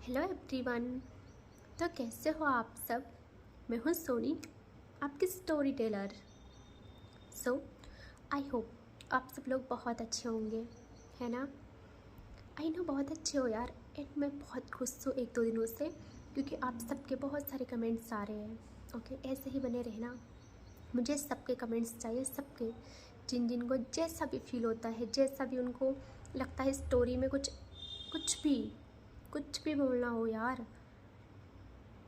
Hello everyone. तो कैसे हो आप सब। मैं हूँ सोनी, आपकी स्टोरी टेलर। आई होप आप सब लोग बहुत अच्छे होंगे, है ना। आई नो बहुत अच्छे हो यार। एंड मैं बहुत खुश हूँ एक दो दिनों से, क्योंकि आप सबके बहुत सारे कमेंट्स आ रहे हैं। ओके, ऐसे ही बने रहना। मुझे सबके कमेंट्स चाहिए, सबके, जिन जिन को जैसा भी फील होता है, जैसा भी उनको लगता है स्टोरी में कुछ भी बोलना हो यार,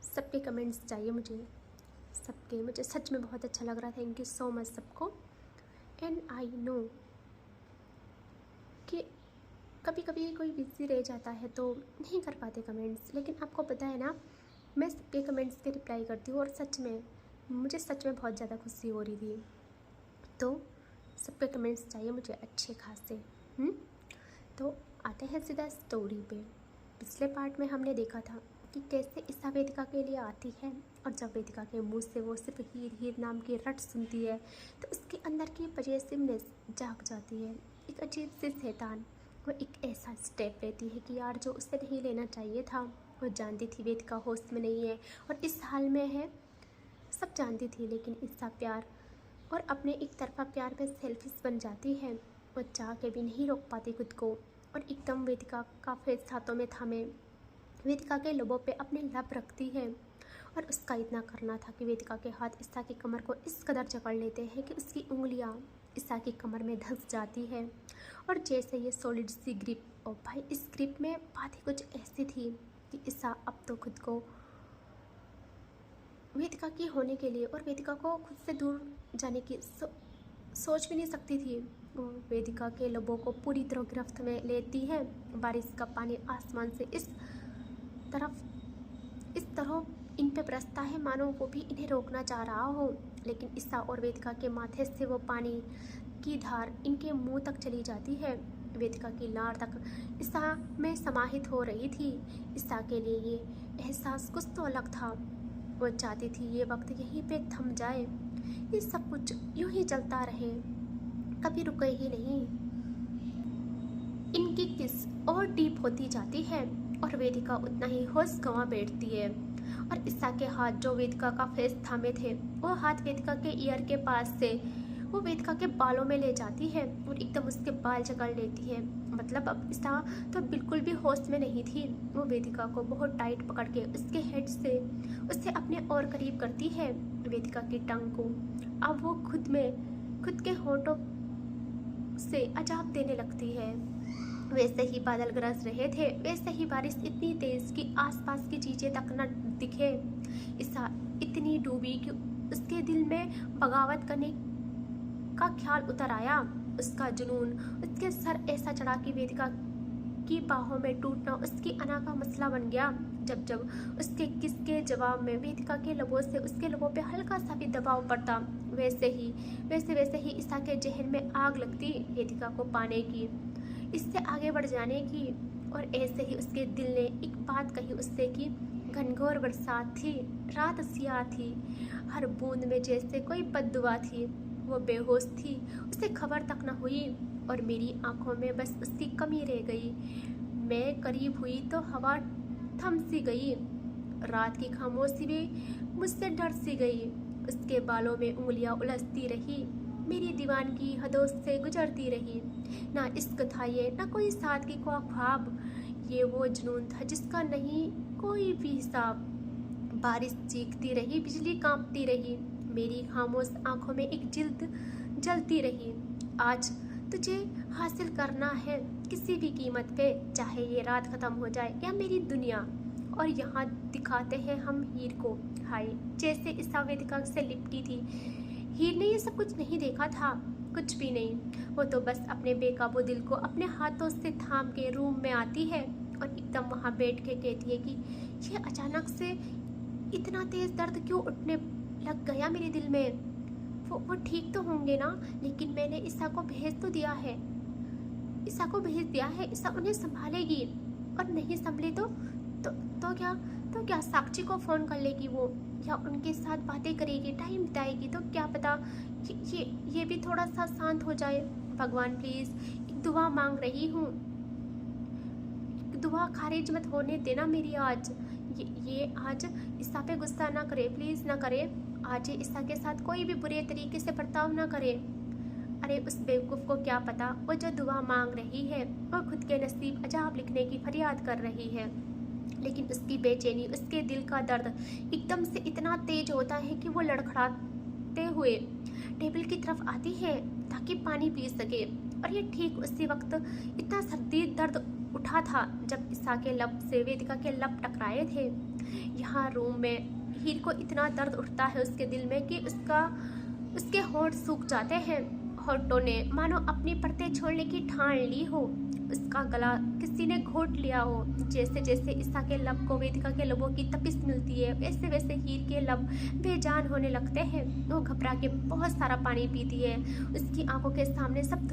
सबके कमेंट्स चाहिए मुझे। मुझे सच में बहुत अच्छा लग रहा है। थैंक यू सो मच सबको। एंड आई नो कि कभी कभी कोई बिज़ी रह जाता है तो नहीं कर पाते कमेंट्स, लेकिन आपको पता है ना, मैं सबके कमेंट्स के रिप्लाई करती हूँ। और मुझे सच में बहुत ज़्यादा खुशी हो रही थी। तो सबके कमेंट्स चाहिए मुझे अच्छे खासे। तो आते हैं सीधा स्टोरी पे। पिछले पार्ट में हमने देखा था कि कैसे ईसा वेदिका के लिए आती है, और जब वेदिका के मुंह से वो सिर्फ हीर हीर नाम की रट सुनती है तो उसके अंदर की पजेसिवनेस जाग जाती है। एक अजीब सी शैतान वो एक ऐसा स्टेप लेती है कि यार जो उसे नहीं लेना चाहिए था। वो जानती थी वेदिका होश में नहीं है और इस हाल में है, सब जानती थी, लेकिन ईसा प्यार और अपने एक तरफा प्यार में सेल्फिश बन जाती है। वो चाह के भी नहीं रोक पाती खुद को, और एकदम वेदिका का फेस हाथों में थामे वेदिका के लबों पे अपने लब रखती है। और उसका इतना करना था कि वेदिका के हाथ ईसा की कमर को इस कदर जकड़ लेते हैं कि उसकी उंगलियां ईसा की कमर में धंस जाती है। और जैसे ये सॉलिड सी ग्रिप, और भाई इस ग्रिप में बात ही कुछ ऐसी थी कि ईसा अब तो खुद को वेदिका की होने के लिए और वेदिका को खुद से दूर जाने की सोच भी नहीं सकती थी। वो वेदिका के लबों को पूरी तरह गिरफ्त में लेती है। बारिश का पानी आसमान से इस तरह इन पे बरसता है मानो वो भी इन्हें रोकना चाह रहा हो, लेकिन ईसा और वेदिका के माथे से वो पानी की धार इनके मुंह तक चली जाती है। वेदिका की लार तक ईसा में समाहित हो रही थी। ईसा के लिए ये एहसास कुछ तो अलग था। वो चाहती थी ये वक्त यहीं पे थम जाए, ये सब कुछ यूं ही चलता रहे, कभी रुके ही नहीं। इनकी किस और डीप होती जाती है और वेदिका उतना ही होश गंवा बैठती है। और ईसा के हाथ जो वेदिका का फेस थामे थे, वो हाथ वेदिका के ईयर के पास से वो वेदिका के बालों में ले जाती है और एकदम उसके बाल जकड़ लेती है। मतलब अब ईसा तो बिल्कुल भी होश में नहीं थी। वो वेदिका को बहुत टाइट पकड़ के उसके हेड से उससे अपने और करीब करती है। वेदिका की टंग को अब वो खुद के होठों से अजाब देने लगती है। वैसे ही बादल गरज रहे थे, वैसे ही बारिश इतनी तेज कि आसपास की चीजें तक न दिखे। ईसा इतनी डूबी कि उसके दिल में बगावत करने का ख्याल उतर आया। उसका जुनून उसके सर ऐसा चढ़ा कि वेदिका की बाहों में टूटना उसकी अना का मसला बन गया। जब जब उसके किस के जवाब में वेदिका के लबों से उसके लबों पे हल्का सा भी दबाव पड़ता, वैसे ही ईसा के जहन में आग लगती वेदिका को पाने की, इससे आगे बढ़ जाने की। और ऐसे ही उसके दिल ने एक बात कही उससे कि घनघोर बरसात थी, रात सियाह थी, हर बूंद में जैसे कोई बद्दुआ थी। वो बेहोश थी, उसे खबर तक न हुई, और मेरी आंखों में बस उसकी कमी रह गई। मैं करीब हुई तो हवा थम सी गई, रात की खामोशी भी मुझसे डर सी गई। उसके बालों में उंगलियां उलझती रही, मेरी दीवानगी हदों से गुजरती रही। ना इश्क था ये, ना कोई सादगी का ख्वाब, ये वो जुनून था जिसका नहीं कोई भी हिसाब। बारिश चीखती रही, बिजली कांपती रही, मेरी खामोश आंखों में एक जिल्द जलती रही। आज तुझे हासिल करना है किसी भी कीमत पे, चाहे ये रात खत्म हो जाए या मेरी दुनिया। और यहाँ दिखाते हैं हम हीर को, हाय जैसे ईसा वेदिका से लिपटी थी। हीर ने ये सब कुछ नहीं देखा था, कुछ भी नहीं। वो तो बस अपने बेकाबू दिल को अपने हाथों से थाम के रूम में आती है और एकदम वहाँ बैठ के कहती है कि ये अचानक से इतना तेज दर्द क्यों उठने लग गया मेरे दिल में। वो ठीक तो होंगे ना, लेकिन मैंने ईसा को भेज तो दिया है, ईसा को भेज दिया है, ईसा उन्हें संभालेगी। और नहीं संभले तो क्या साक्षी को फोन कर लेगी वो, या उनके साथ बातें करेगी, टाइम बिताएगी, तो क्या पता ये भी थोड़ा सा शांत हो जाए। भगवान प्लीज एक दुआ दुआ खारिज मत होने देना मेरी आज। ये आज ईसा पे गुस्सा ना करे, प्लीज़ ना करे। आज ये ईसा के साथ कोई भी बुरे तरीके से बर्ताव ना करे। अरे उस बेवकूफ़ को क्या पता, वो जो दुआ मांग रही है वो खुद के नसीब अजाब लिखने की फरियाद कर रही है, लेकिन उसकी बेचैनी, उसके दिल का दर्द एकदम से इतना तेज होता है कि वो लड़खड़ाते हुए टेबल की तरफ आती है ताकि पानी पी सके। और ये ठीक उसी वक्त इतना सर्दी दर्द उठा था जब ईसा के लब से वेदिका के लब टकराए थे। यहाँ रूम में हीर को इतना दर्द उठता है उसके दिल में कि उसके होंठ सूख जाते हैं। होंठों ने मानो अपनी परतें छोड़ने की ठान ली हो, उसका गला किसी ने घोट लिया हो। जैसे जैसे ईसा के लब को वेदिका के लबों की तपिश मिलती है, वैसे वैसे हीर के लब बेजान होने लगते हैं। वो घबरा के बहुत सारा पानी पीती है। उसकी आंखों के सामने सब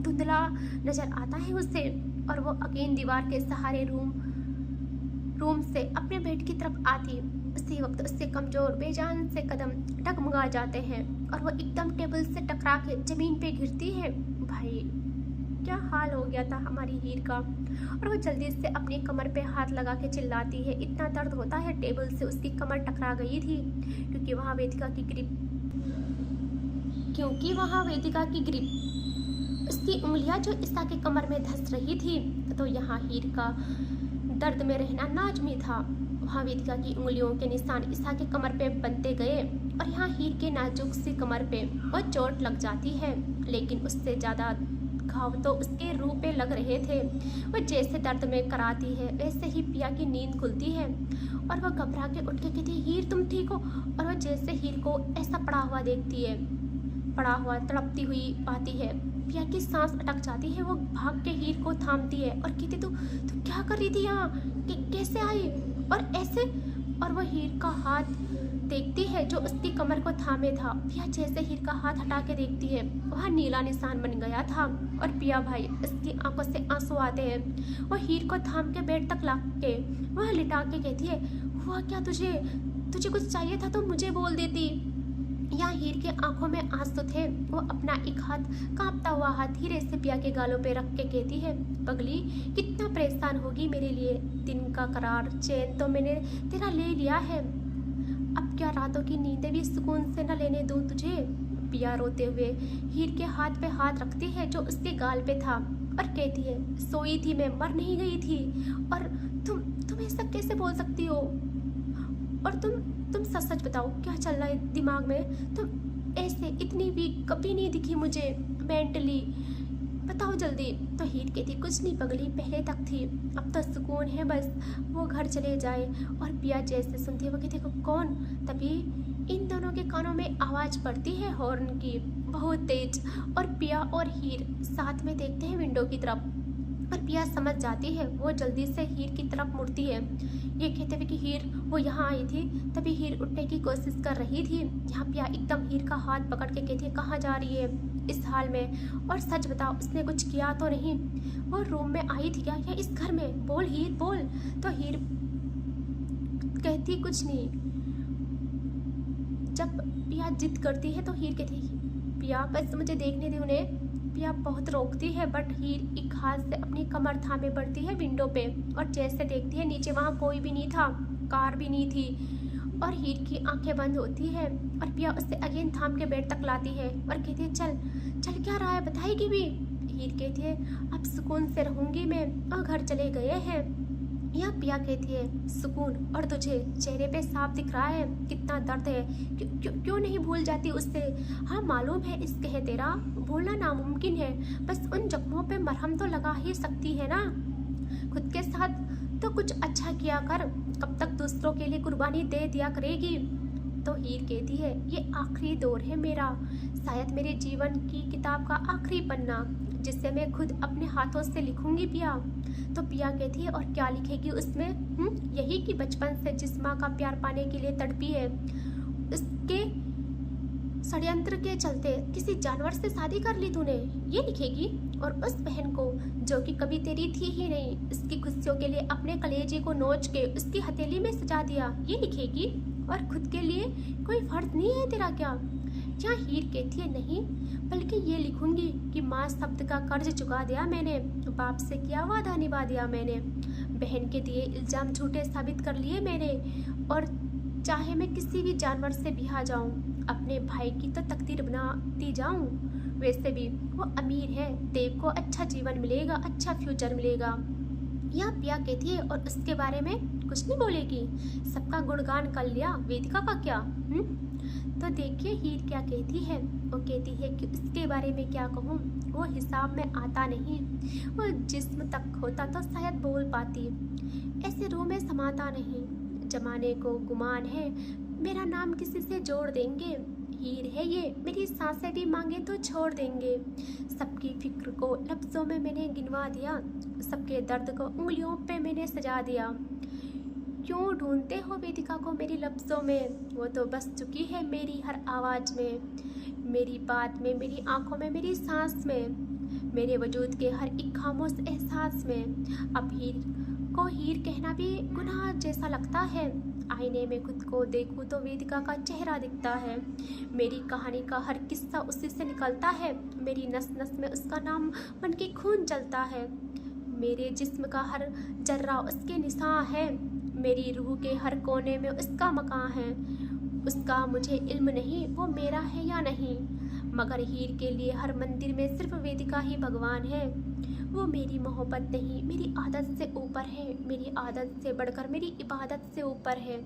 धुंधला नजर आता है उसे, और वो अगेन दीवार के सहारे रूम से अपने बेड की तरफ आती। उसी वक्त उससे कमजोर बेजान से कदम डगमगा जाते हैं और वो एकदम टेबल से टकरा के जमीन पे गिरती है। भाई क्या हाल हो गया था हमारी हीर का। और वो जल्दी से अपनी कमर पे हाथ लगा के चिल्लाती है। इतना दर्द होता है, टेबल से उसकी कमर टकरा गई थी क्योंकि वहाँ वेदिका की ग्रिप उसकी उंगलियां जो ईसा के कमर में धंस रही थी। तो यहाँ हीर का दर्द में रहना लाजमी था। वहाँ वेदिका की उंगलियों के निशान ईसा के कमर पे बनते गए और यहाँ हीर के नाजुक सी कमर पे वो चोट लग जाती है, लेकिन उससे ज़्यादा घाव तो उसके रूह पे लग रहे थे। वो जैसे दर्द में कराती है वैसे ही पिया की नींद खुलती है और वह घबरा के उठ के कहती है, हीर तुम ठीक हो? और वह जैसे हीर को ऐसा पड़ा हुआ देखती है, पड़ा हुआ तड़पती हुई पाती है, पिया की सांस अटक जाती है। वो भाग के हीर को थामती है और कहती, तू क्या कर रही थी यहाँ, कैसे आई और ऐसे? और वह हीर का हाथ देखती है जो उसकी कमर को थामे था। पिया जैसे हीर का हाथ हटा के देखती है, वह नीला निशान बन गया था और पिया भाई उसकी आंखों से आंसू आते हैं। वह हीर को थाम के बेड तक ला के वह लिटा के कहती है, हुआ क्या तुझे कुछ चाहिए था तो मुझे बोल देती। यहाँ हीर के आंखों में आंसू थे। वो अपना एक हाथ कांपता हुआ हाथ धीरे से पिया के गालों पे रख के कहती है, पगली कितना परेशान होगी मेरे लिए। दिन का करार चैन तो मैंने तेरा ले लिया है, अब क्या रातों की नींदें भी सुकून से न लेने दूं तुझे। पिया रोते हुए हीर के हाथ पे हाथ रखती है जो उसके गाल पे था और कहती है, सोई थी मैं, मर नहीं गई थी। और तुम ऐसा कैसे बोल सकती हो? और तुम सच बताओ क्या चल रहा है दिमाग में? तुम ऐसे इतनी वीक कभी नहीं दिखी मुझे मेंटली, बताओ जल्दी। तो हीर कहती, कुछ नहीं पगली, पहले तक थी, अब तो सुकून है, बस वो घर चले जाए। और पिया जैसे सुनती है वो कहती है, कौन? तभी इन दोनों के कानों में आवाज़ पड़ती है हॉर्न की, बहुत तेज। और पिया और हीर साथ में देखते हैं विंडो की तरफ और पिया समझ जाती है। वो जल्दी से हीर की तरफ मुड़ती है, ये कहते हुए कि हीर वो यहाँ आई थी। तभी हीर उठने की कोशिश कर रही थी। यहाँ पिया एकदम हीर का हाथ पकड़ के कहती है, कहाँ जा रही है इस हाल में? और सच बताओ उसने कुछ किया तो नहीं? वो रूम में आई थी क्या या इस घर में? बोल हीर बोल। तो हीर कहती कुछ नहीं। जब पिया जिद करती है तो हीर कहती है, पिया बस मुझे देखने दे उन्हें। पिया बहुत रोकती है बट हीर एक हाथ से अपनी कमर थामे बढ़ती है विंडो पे और जैसे देखती है नीचे वहाँ कोई भी नहीं था, कार भी नहीं थी। और हीर की आंखें बंद होती है और पिया उससे अगेन थाम के बेड तक लाती है और कहती है, चल क्या रहा है, बताएगी भी? हीर कहती है, अब सुकून से रहूंगी मैं, और घर चले गए हैं। यहाँ पिया कहती है, सुकून? और तुझे चेहरे पे साफ दिख रहा है कितना दर्द है, क्यों नहीं भूल जाती उससे? हाँ मालूम है इश्क है तेरा, भूलना नामुमकिन है, बस उन जख्मों पे मरहम तो लगा ही सकती है ना। खुद के साथ तो कुछ अच्छा किया कर, कब तक दूसरों के लिए कुर्बानी दे दिया करेगी? तो हीर कहती है, ये आखिरी दौर है मेरा, शायद मेरे जीवन की किताब का आखिरी पन्ना जिससे मैं खुद अपने हाथों से लिखूंगी पिया। तो पिया कहती है, और क्या लिखेगी उसमें? यही कि बचपन से जिस माँ का प्यार पाने के लिए तड़पी है, उसके षड्यंत्र के चलते किसी जानवर से शादी कर ली तूने, ये लिखेगी? और उस बहन को जो कि कभी तेरी थी ही नहीं, उसकी खुशियों के लिए अपने कलेजे को नोच के उसकी हथेली में सजा दिया, ये लिखेगी? और खुद के लिए कोई फर्ज नहीं है तेरा क्या? यहाँ हीर कहती है, नहीं, बल्कि ये लिखूंगी कि माँ शब्द का कर्ज चुका दिया मैंने, बाप से किया वादा निभा दिया मैंने, बहन के दिए इल्जाम झूठे साबित कर लिए मैंने, और चाहे मैं किसी भी जानवर से ब्याह जाऊं, अपने भाई की तो तकदीर बनाती जाऊं। वैसे भी वो अमीर है, देव को अच्छा जीवन मिलेगा, अच्छा फ्यूचर मिलेगा। यहाँ पिया कहती है, और उसके बारे में कुछ नहीं बोलेगी, सबका गुणगान कर लिया, वेदिका का क्या? तो देखिए हीर क्या कहती है। वो कहती है कि उसके बारे में क्या कहूँ, वो हिसाब में आता नहीं, वो जिस्म तक होता तो शायद बोल पाती, ऐसे रूह में समाता नहीं। जमाने को गुमान है मेरा नाम किसी से जोड़ देंगे, हीर है ये मेरी सांसें भी मांगे तो छोड़ देंगे। सबकी फिक्र को लफ्ज़ों में मैंने गिनवा दिया, सबके दर्द को उंगलियों पे मैंने सजा दिया। क्यों ढूंढते हो वेदिका को मेरी लफ्ज़ों में, वो तो बस चुकी है मेरी हर आवाज़ में, मेरी बात में, मेरी आंखों में, मेरी सांस में, मेरे वजूद के हर एक खामोश एहसास में। अब हीर को हीर कहना भी गुनाह जैसा लगता है, आईने में खुद को देखूं तो वेदिका का चेहरा दिखता है, मेरी कहानी का हर किस्सा उसी से निकलता है, मेरी नस नस में उसका नाम बन के खून चलता है, मेरे जिस्म का हर जर्रा उसके निशान है, मेरी रूह के हर कोने में उसका मकान है। उसका मुझे इल्म नहीं वो मेरा है या नहीं, मगर हीर के लिए हर मंदिर में सिर्फ वेदिका ही भगवान है। वो मेरी मोहब्बत नहीं, मेरी आदत से ऊपर है, मेरी आदत से बढ़कर मेरी इबादत से ऊपर है।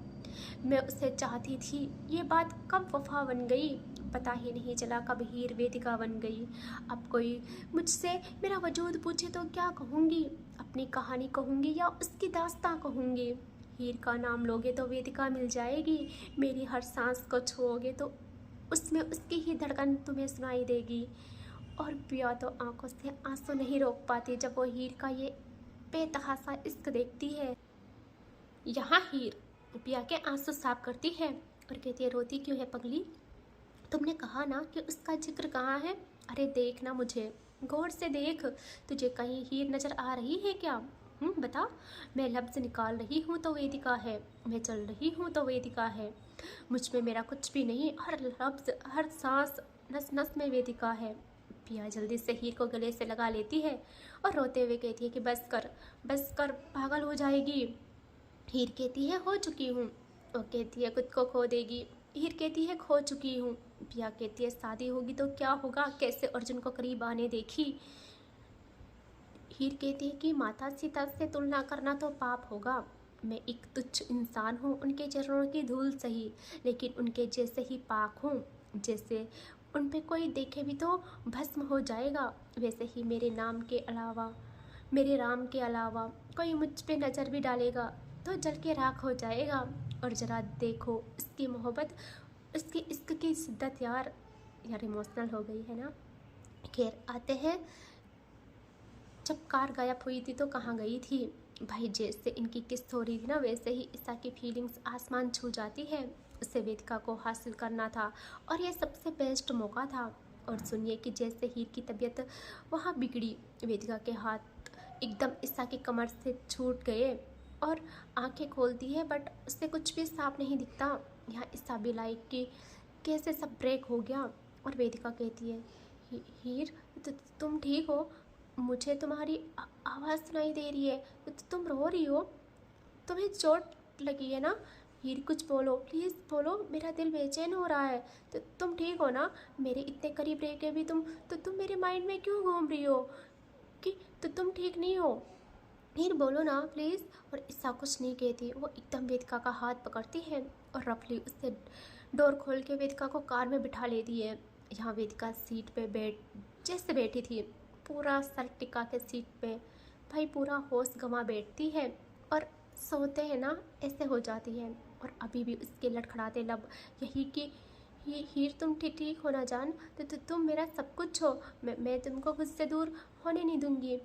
मैं उसे चाहती थी, ये बात कब वफा बन गई, पता ही नहीं चला कब हीर वेदिका बन गई। अब कोई मुझसे मेरा वजूद पूछे तो क्या कहूँगी, अपनी कहानी कहूँगी या उसकी दास्तां कहूँगी। हीर का नाम लोगे तो वेदिका मिल जाएगी, मेरी हर सांस को छुओगे तो उसमें उसकी ही धड़कन तुम्हें सुनाई देगी। और पिया तो आंखों से आंसू नहीं रोक पाती जब वो हीर का ये बेतहासा इश्क देखती है। यहाँ हीर पिया के आंसू साफ करती है और कहती है, रोती क्यों है पगली, तुमने कहा ना कि उसका जिक्र कहाँ है, अरे देख ना मुझे, गौर से देख, तुझे कहीं हीर नजर आ रही है क्या? बता, मैं लफ्ज़ निकाल रही हूँ तो वेदिका है, मैं चल रही हूँ तो वेदिका है, मुझ में मेरा कुछ भी नहीं, हर लफ्ज़ हर सांस नस नस में वेदिका है। पिया जल्दी से हीर को गले से लगा लेती है और रोते हुए कहती है कि बस कर, पागल हो जाएगी। हीर कहती है, हो चुकी हूँ। वो कहती है, खुद को खो देगी। हीर कहती है, खो चुकी हूँ। पिया कहती है, शादी होगी तो क्या होगा, कैसे अर्जुन को करीब आने देखी। हीर कहती है कि माता सीता से तुलना करना तो पाप होगा, मैं एक तुच्छ इंसान हूँ, उनके चरणों की धूल सही, लेकिन उनके जैसे ही पाक हूँ, जैसे उन पे कोई देखे भी तो भस्म हो जाएगा, वैसे ही मेरे राम के अलावा कोई मुझ पे नज़र भी डालेगा तो जल के राख हो जाएगा। और ज़रा देखो उसकी मोहब्बत, उसकी इश्क की शिद्दत। यार इमोशनल हो गई है ना। खैर आते हैं, जब कार गायब हुई थी तो कहाँ गई थी भाई। जैसे इनकी किस्त हो रही थी ना, वैसे ही ईसा की फीलिंग्स आसमान छू जाती है। उसे वेदिका को हासिल करना था और ये सबसे बेस्ट मौका था। और सुनिए कि जैसे हीर की तबीयत वहाँ बिगड़ी, वेदिका के हाथ एकदम ईसा की कमर से छूट गए और आंखें खोलती है बट उससे कुछ भी साफ नहीं दिखता। यहाँ ईसा भी लाइक कि कैसे सब ब्रेक हो गया। और वेदिका कहती है, हीर तुम ठीक हो, मुझे तुम्हारी आवाज़ सुनाई दे रही है, तुम रो रही हो, तुम्हें चोट लगी है ना। हीर कुछ बोलो, प्लीज़ बोलो, मेरा दिल बेचैन हो रहा है। तो तुम ठीक हो ना, मेरे इतने करीब रह के भी तुम मेरे माइंड में क्यों घूम रही हो कि तुम ठीक नहीं हो। हीर बोलो ना प्लीज़। और ईसा कुछ नहीं कहती, वो एकदम वेदिका का हाथ पकड़ती है और रफली उससे डोर खोल के वेदिका को कार में बिठा लेती है। यहाँ वेदिका सीट पे जैसे बैठी थी, पूरा सर टिका के सीट पे, भाई पूरा होश गंवा बैठती है और सोते हैं ना ऐसे हो जाती है। और अभी भी उसके लड़खड़ाते लब यही कि हीर तुम ठीक हो ना जान, तो तुम मेरा सब कुछ हो, मैं तुमको खुद से दूर होने नहीं दूंगी।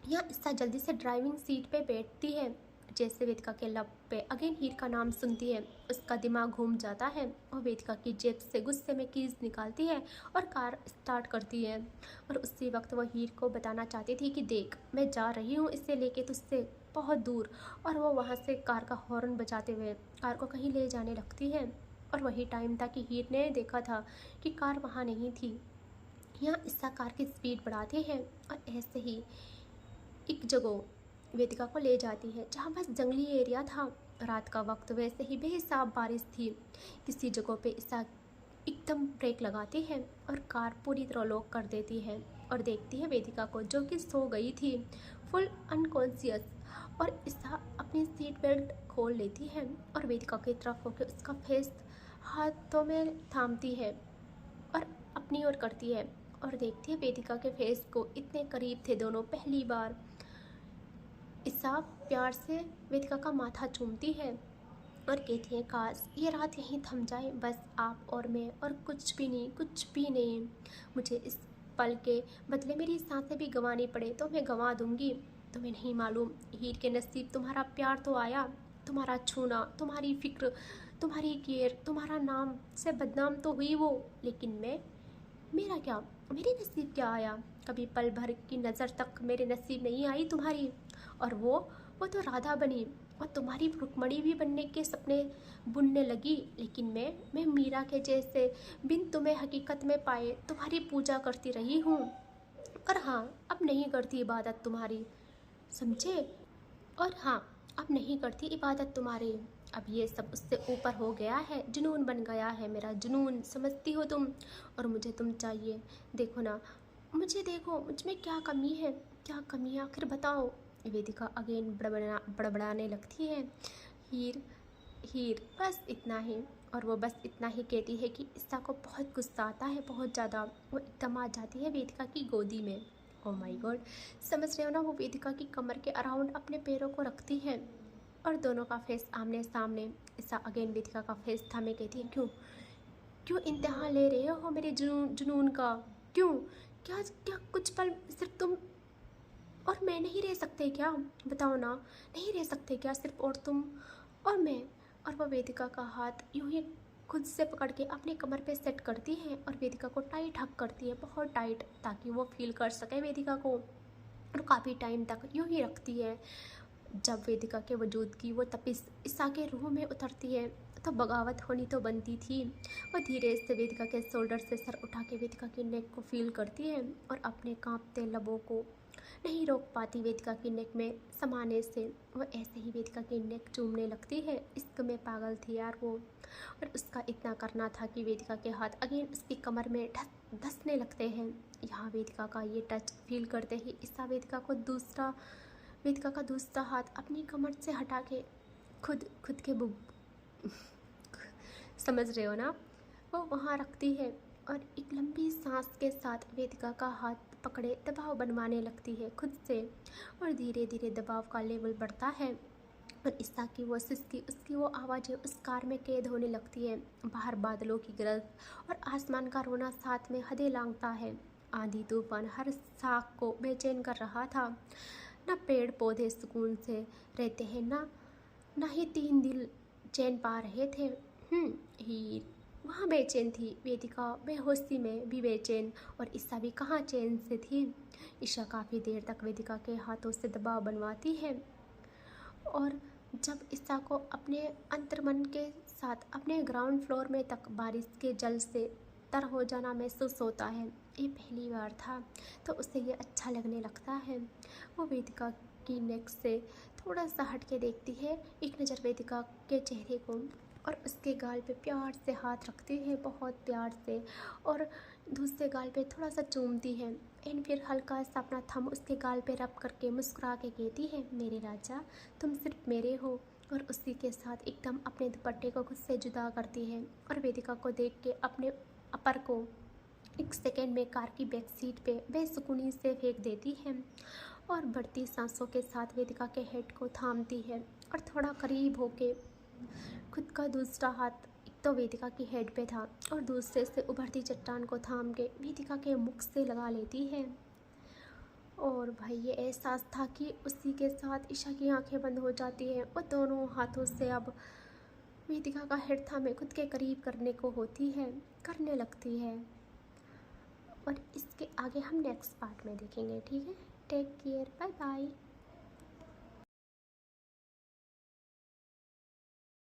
यहाँ ईसा जल्दी से ड्राइविंग सीट पे बैठती है। जैसे वेदिका के लब पे अगेन हीर का नाम सुनती है, उसका दिमाग घूम जाता है। और वेदिका की जेब से गुस्से में कीज निकालती है और कार स्टार्ट करती है। और उसी वक्त वह हीर को बताना चाहती थी कि देख, मैं जा रही हूँ इसे लेके तुझसे बहुत दूर। और वो वहाँ से कार का हॉर्न बजाते हुए कार को कहीं ले जाने लगती है। और वही टाइम था कि हीर ने देखा था कि कार वहाँ नहीं थी। यहाँ ईसा कार की स्पीड बढ़ाती है और ऐसे ही एक जगह वेदिका को ले जाती है जहाँ बस जंगली एरिया था। रात का वक्त, वैसे ही बेहिसाब बारिश थी। किसी जगह पे ईसा एकदम ब्रेक लगाती है और कार पूरी तरह लॉक कर देती है और देखती है वेदिका को जो कि सो गई थी, फुल अनकॉन्शियस। और ईसा अपनी सीट बेल्ट खोल लेती है और वेदिका की तरफ होकर उसका फेस हाथों में थामती है और अपनी ओर करती है और देखती है वेदिका के फेस को। इतने करीब थे दोनों पहली बार। ईसा प्यार से वेदिका का माथा चूमती है और कहती है काश ये रात यहीं थम जाए, बस आप और मैं, और कुछ भी नहीं, कुछ भी नहीं। मुझे इस पल के बदले मेरी सांसें भी गंवानी पड़े तो मैं गंवा दूंगी। तुम्हें नहीं मालूम हीर के नसीब तुम्हारा प्यार तो आया, तुम्हारा छूना, तुम्हारी फिक्र, तुम्हारी केयर, तुम्हारा नाम से बदनाम तो हुई वो, लेकिन मेरा क्या, मेरे नसीब क्या आया? कभी पल भर की नज़र तक मेरे नसीब नहीं आई तुम्हारी। और वो तो राधा बनी और तुम्हारी रुक्मणी भी बनने के सपने बुनने लगी, लेकिन मैं मीरा के जैसे बिन तुम्हें हकीकत में पाए तुम्हारी पूजा करती रही हूँ। और हाँ, अब नहीं करती इबादत तुम्हारी, समझे? और हाँ, अब नहीं करती इबादत तुम्हारी। अब ये सब उससे ऊपर हो गया है, जुनून बन गया है मेरा जुनून, समझती हो तुम? और मुझे तुम चाहिए। देखो ना, मुझे देखो, मुझ में क्या कमी है, क्या कमी है आखिर बताओ? वेदिका अगेन बड़बड़ाने लगती है। हीर, हीर, बस इतना ही। और वो बस इतना ही कहती है कि ईसा को बहुत गुस्सा आता है, बहुत ज़्यादा। वो एकदम आ जाती है वेदिका की गोदी में। ओ माय गॉड, समझ रहे हो ना? वो वेदिका की कमर के अराउंड अपने पैरों को रखती है और दोनों का फेस आमने सामने। ईसा अगेन वेदिका का फेस थामे कहती है, क्यों क्यों इम्तिहान ले रहे हो मेरे जुनून का? क्यों? क्या क्या कुछ पल सिर्फ तुम और मैं नहीं रह सकते क्या? बताओ ना, नहीं रह सकते क्या सिर्फ और तुम और मैं? और वह वेदिका का हाथ यूं ही खुद से पकड़ के अपने कमर पे सेट करती है और वेदिका को टाइट हक करती है, बहुत टाइट, ताकि वो फील कर सके वेदिका को। और काफ़ी टाइम तक यूं ही रखती है। जब वेदिका के वजूद की वो तपिश ईसा के रूह में उतरती है तो बगावत होनी तो बनती थी। वो धीरे से वेदिका के शोल्डर से सर उठा के वेदिका की नेक को फील करती है और अपने कांपते लबों को नहीं रोक पाती वेदिका की नेक में समाने से। वो ऐसे ही वेदिका की नेक चूमने लगती है। इश्क में पागल थी यार वो। और उसका इतना करना था कि वेदिका के हाथ अगेन उसकी कमर में धंसने लगते हैं। यहाँ वेदिका का ये टच फील करते ही ईसा वेदिका का दूसरा हाथ अपनी कमर से हटा के खुद के बुक समझ रहे हो ना, वो वहाँ रखती है और एक लंबी सांस के साथ वेदिका का हाथ पकड़े दबाव बनवाने लगती है खुद से। और धीरे धीरे दबाव का लेवल बढ़ता है और ईसा की वो सिसकी, उसकी वो आवाज़ें उस कार में कैद होने लगती है। बाहर बादलों की गरज और आसमान का रोना साथ में हदें लांघता है। आंधी तूफान हर शाख को बेचैन कर रहा था। ना पेड़ पौधे सुकून से रहते हैं, ना ही तीन दिल चैन पा रहे थे। हीर वहाँ बेचैन थी, वेदिका बेहोशी में भी बेचैन, और ईसा भी कहाँ चैन से थी। ईशा काफ़ी देर तक वेदिका के हाथों से दबाव बनवाती है और जब ईसा को अपने अंतर्मन के साथ अपने ग्राउंड फ्लोर में तक बारिश के जल से तर हो जाना महसूस होता है। ये पहली बार था तो उसे ये अच्छा लगने लगता है। वो वेदिका की नेक से थोड़ा सा हट के देखती है, एक नज़र वेदिका के चेहरे को, और उसके गाल पे प्यार से हाथ रखती है, बहुत प्यार से, और दूसरे गाल पे थोड़ा सा चूमती है। एंड फिर हल्का सा अपना थंब उसके गाल पे रब करके मुस्कुरा के कहती है, मेरे राजा, तुम सिर्फ मेरे हो। और उसी के साथ एकदम अपने दुपट्टे को खुद से जुदा करती है और वेदिका को देख के अपने अपर को एक सेकेंड में कार की बैक सीट पे बेसुकूनी से फेंक देती है और बढ़ती सांसों के साथ वेदिका के हेड को थामती है और थोड़ा करीब होके खुद का दूसरा हाथ एक तो वेदिका की हेड पे था और दूसरे से उभरती चट्टान को थाम के वेदिका के मुख से लगा लेती है। और भाई ये एहसास था कि उसी के साथ ईशा की आंखें बंद हो जाती हैं और दोनों हाथों से अब वेदिका का हेड थामे खुद के करीब करने लगती है। और इसके आगे हम नेक्स्ट पार्ट में देखेंगे, ठीक है? Take care, bye bye.